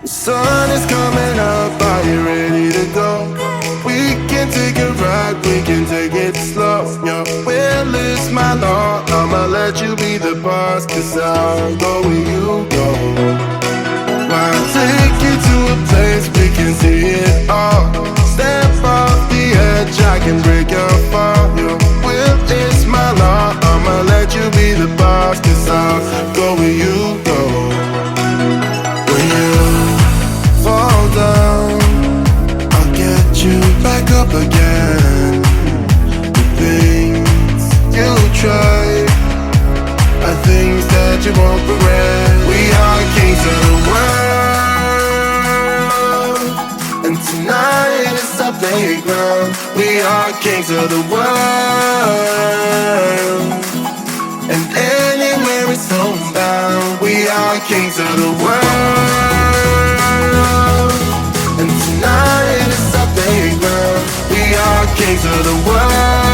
The sun is coming up, are you ready to go? We can take a ride, we can take it slow. Your will is my law, I'ma let you be the boss, 'cause I'll go where you go. I'll take you to a place we can see it all. Step off the edge, I can break your fall. Your will is my law, I'ma let you be the boss, 'cause I'll go where you go. When you fall down, I'll get you back up again. The things you try are things that you won't regret. We are kings of the world, and tonight is our playground. We are kings of the world, and anywhere it's homebound. We are kings of the world, and tonight is our playground. We are kings of the world.